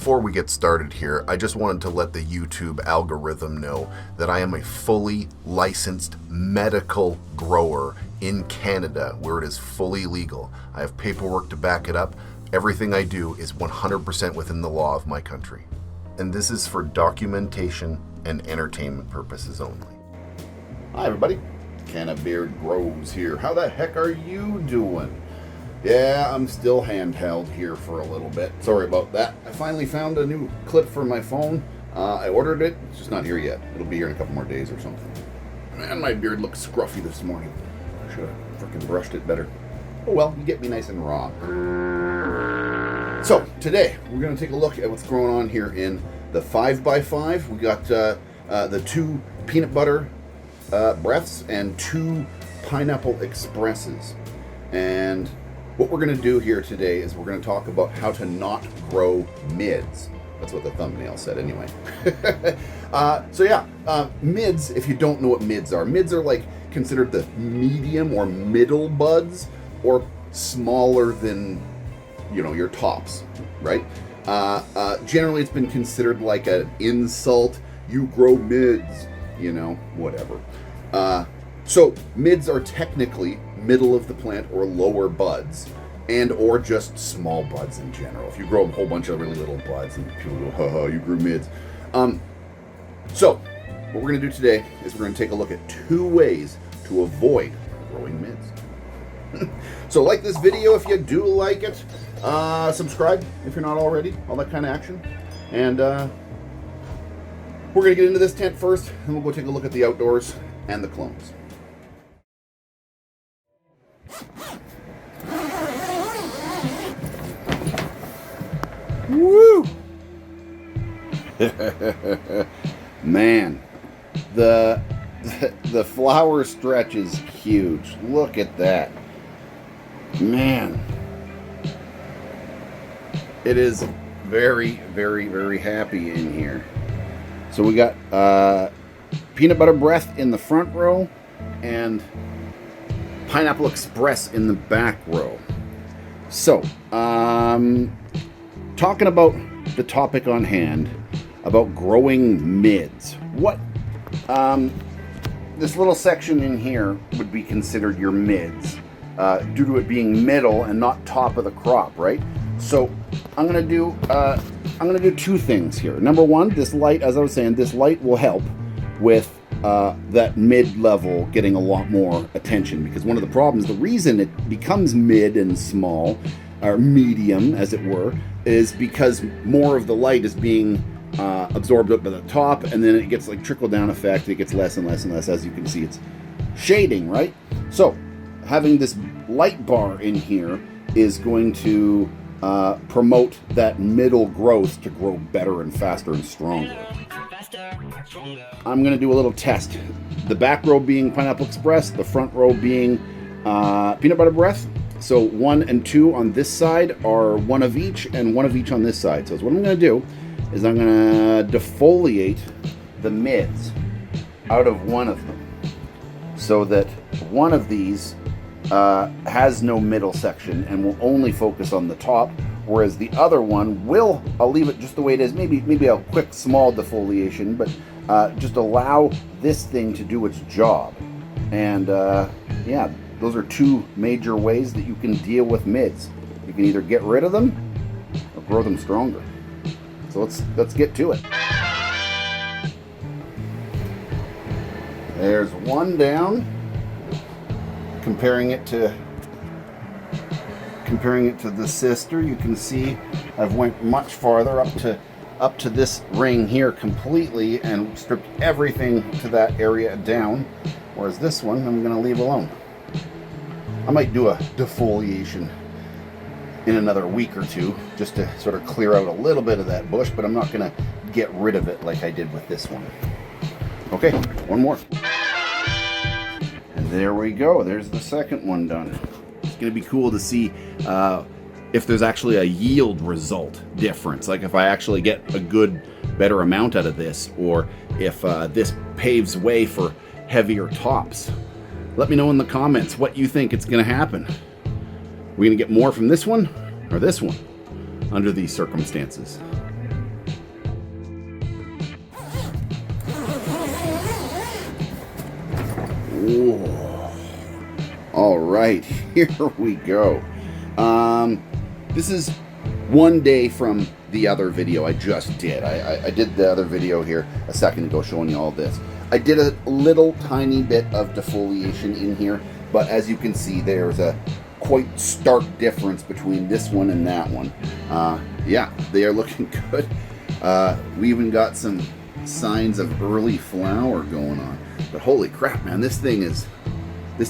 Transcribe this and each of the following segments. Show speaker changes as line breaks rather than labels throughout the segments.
Before we get started here, I just wanted to let the YouTube algorithm know that I am a fully licensed medical grower in Canada, where it is fully legal. I have paperwork to back it up. Everything I do is 100% within the law of my country. And this is for documentation and entertainment purposes only.
Hi everybody, CANNABEARD Grows here. How the heck are you doing? Yeah, I'm still handheld here for a little bit. Sorry about that. I finally found a new clip for my phone. I ordered it. It's just not here yet. It'll be here in a couple more days or something. Man, my beard looks scruffy this morning. I should have freaking brushed it better. Oh well, you get me nice and raw. So, today, we're going to take a look at what's going on here in the 5x5. We got the 2 peanut butter breaths and 2 pineapple expresses. And what we're going to do here today is we're going to talk about how to not grow mids. That's what the thumbnail said anyway. Mids, if you don't know what mids are like considered the medium or middle buds, or smaller than, you know, your tops, right? Generally it's been considered like an insult. You grow mids, you know, whatever. So mids are technically middle of the plant or lower buds, and or just small buds in general. If you grow a whole bunch of really little buds and people go, haha, you grew mids. So what we're going to do today is we're going to take a look at 2 ways to avoid growing mids. So like this video if you do like it, subscribe if you're not already, all that kind of action. And we're going to get into this tent first, and we'll go take a look at the outdoors and the clones. Woo! Man, the flower stretch is huge. Look at that. Man. It is very, very, very happy in here. So we got peanut butter breath in the front row and pineapple express in the back row. So, talking about the topic on hand, about growing mids. What this little section in here would be considered your mids, due to it being middle and not top of the crop, right? So I'm gonna do 2 things here. Number one, this light, as I was saying, this light will help with that mid-level getting a lot more attention, because one of the problems, the reason it becomes mid and small, or medium as it were, is because more of the light is being absorbed up by the top, and then it gets like trickle-down effect. It gets less and less and less. As you can see, it's shading, right? So having this light bar in here is going to promote that middle growth to grow better and faster and stronger. I'm going to do a little test. The back row being Pineapple Express, the front row being Peanut Butter Breath. So 1 and 2 on this side are 1 of each, and 1 of each on this side. So what I'm going to do is I'm going to defoliate the mids out of 1 of them, so that 1 of these has no middle section and will only focus on the top, whereas the other one will, I'll leave it just the way it is, maybe a quick small defoliation, but just allow this thing to do its job. And yeah, those are 2 major ways that you can deal with mids. You can either get rid of them or grow them stronger. So let's get to it. There's 1 down. Comparing it to the sister, you can see I've went much farther up to this ring here completely and stripped everything to that area down, whereas this one I'm going to leave alone. I might do a defoliation in another week or 2 just to sort of clear out a little bit of that bush, but I'm not going to get rid of it like I did with this one. Okay, 1 more. And there we go. There's the second one done. It's going to be cool to see if there's actually a yield result difference, like if I actually get a good, better amount out of this, or if this paves way for heavier tops. Let me know in the comments what you think it's going to happen. We're going to get more from this one or this one under these circumstances. All right, here we go. This is one day from the other video I just did. I did the other video here a second ago showing you all this. I did a little tiny bit of defoliation in here, but as you can see, there's a quite stark difference between this one and that one. Yeah, they are looking good. We even got some signs of early flower going on. But holy crap, man, this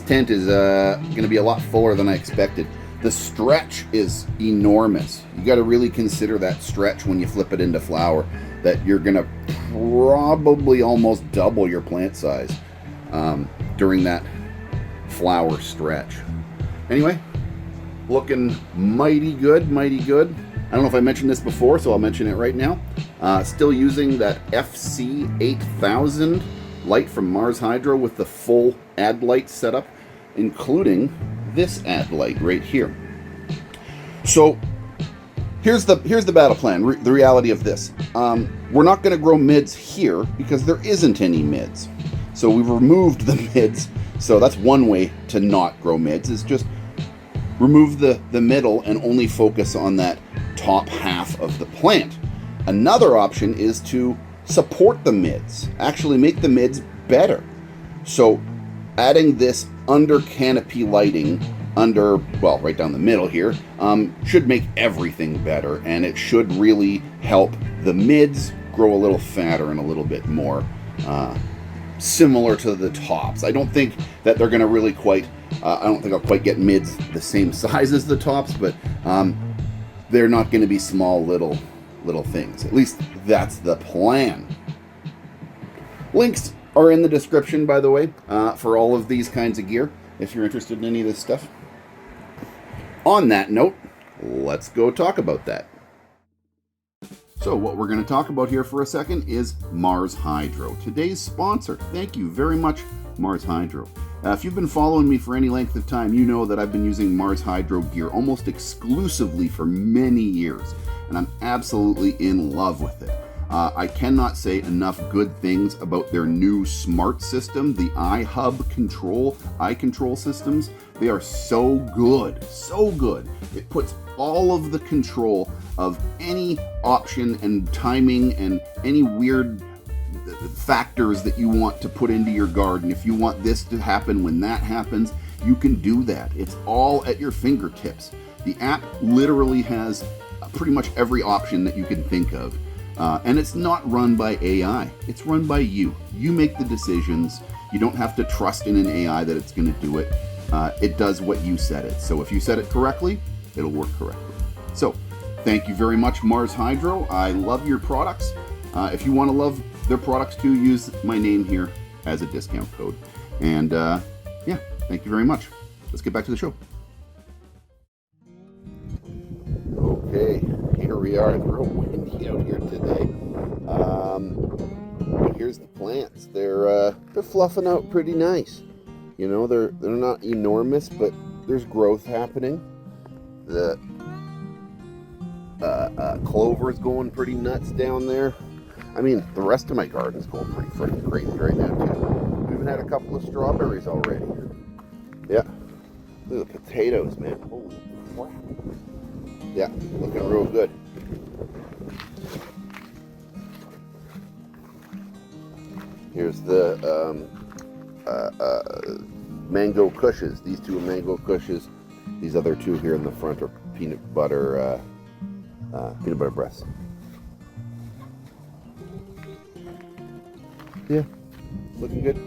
tent is going to be a lot fuller than I expected. The stretch is enormous. You got to really consider that stretch when you flip it into flower, that you're going to probably almost double your plant size during that flower stretch. Anyway, looking mighty good, mighty good. I don't know if I mentioned this before, so I'll mention it right now. Still using that FC8000 light from MARSHYDRO with the full ad light setup, including this ad light right here. So here's the battle plan. The reality of this: we're not going to grow mids here because there isn't any mids. So we've removed the mids. So that's one way to not grow mids, is just remove the middle and only focus on that top half of the plant. Another option is to support the mids, actually make the mids better. So adding this under canopy lighting, right down the middle here, should make everything better, and it should really help the mids grow a little fatter and a little bit more similar to the tops. I don't think that they're going to really quite, I don't think I'll quite get mids the same size as the tops, but they're not going to be small little things. At least that's the plan. Links are in the description, by the way, for all of these kinds of gear, if you're interested in any of this stuff. On that note, let's go talk about that. So what we're going to talk about here for a second is MARSHYDRO, today's sponsor. Thank you very much, MARSHYDRO. If you've been following me for any length of time, you know that I've been using MARSHYDRO gear almost exclusively for many years, and I'm absolutely in love with it. I cannot say enough good things about their new smart system, the eye control systems. They are so good, so good. It puts all of the control of any option and timing and any weird factors that you want to put into your garden. If you want this to happen when that happens, you can do that. It's all at your fingertips. The app literally has pretty much every option that you can think of. And it's not run by AI. It's run by you. You make the decisions. You don't have to trust in an AI that it's going to do it. It does what you set it. So if you set it correctly, it'll work correctly. So thank you very much, MARSHYDRO. I love your products. If you want to love their products too, use my name here as a discount code. And yeah, thank you very much. Let's get back to the show. Okay, here we are. It's real windy out here today. But here's the plants. They're fluffing out pretty nice. You know, they're not enormous, but there's growth happening. The clover's going pretty nuts down there. I mean, the rest of my garden's going pretty freaking crazy right now too. We even had a couple of strawberries already. Yeah, look at the potatoes, man. Holy crap. Yeah, looking real good. Here's the mango cushes. These two are mango cushes. These other two here in the front are peanut butter breasts. Yeah, looking good.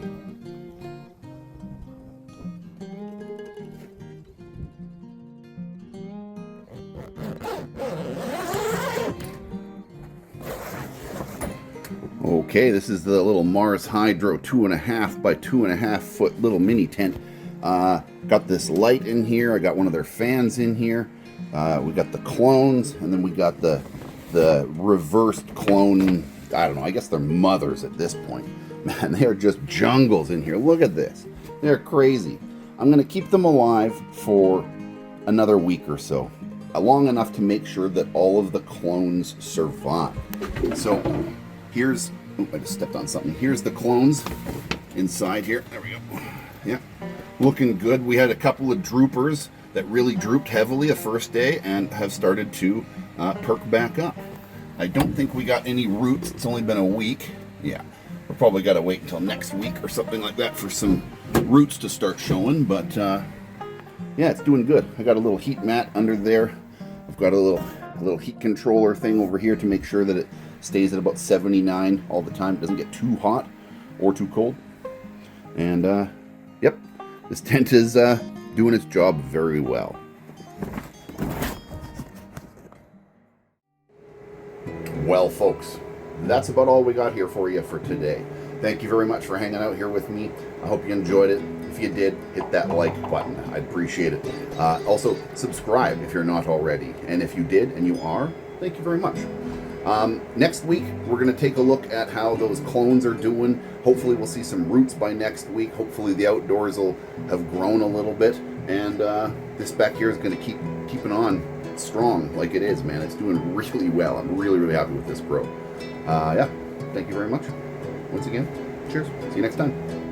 Okay, this is the little MARSHYDRO 2.5 by 2.5 foot little mini tent. Got this light in here. I got one of their fans in here. We got the clones, and then we got the reversed clone. I don't know. I guess they're mothers at this point. Man, they are just jungles in here. Look at this. They're crazy. I'm going to keep them alive for another week or so, long enough to make sure that all of the clones survive. So here's, oh, I just stepped on something. Here's the clones inside here. There we go. Yeah. looking good. We had a couple of droopers that really drooped heavily the first day and have started to perk back up. I don't think we got any roots. It's only been a week. Yeah, we'll probably got to wait until next week or something like that for some roots to start showing, but yeah, it's doing good. I got a little heat mat under there. I've got a little heat controller thing over here to make sure that it stays at about 79 all the time. It doesn't get too hot or too cold. And yep, this tent is doing its job very well. Well, folks, that's about all we got here for you for today. Thank you very much for hanging out here with me. I hope you enjoyed it. If you did, hit that like button. I'd appreciate it. Also, subscribe if you're not already. And if you did and you are, thank you very much. Next week, we're going to take a look at how those clones are doing. Hopefully, we'll see some roots by next week. Hopefully, the outdoors will have grown a little bit. And this back here is going to keep keeping on strong like it is, man. It's doing really well. I'm really, really happy with this grow. Yeah, thank you very much. Once again, cheers. See you next time.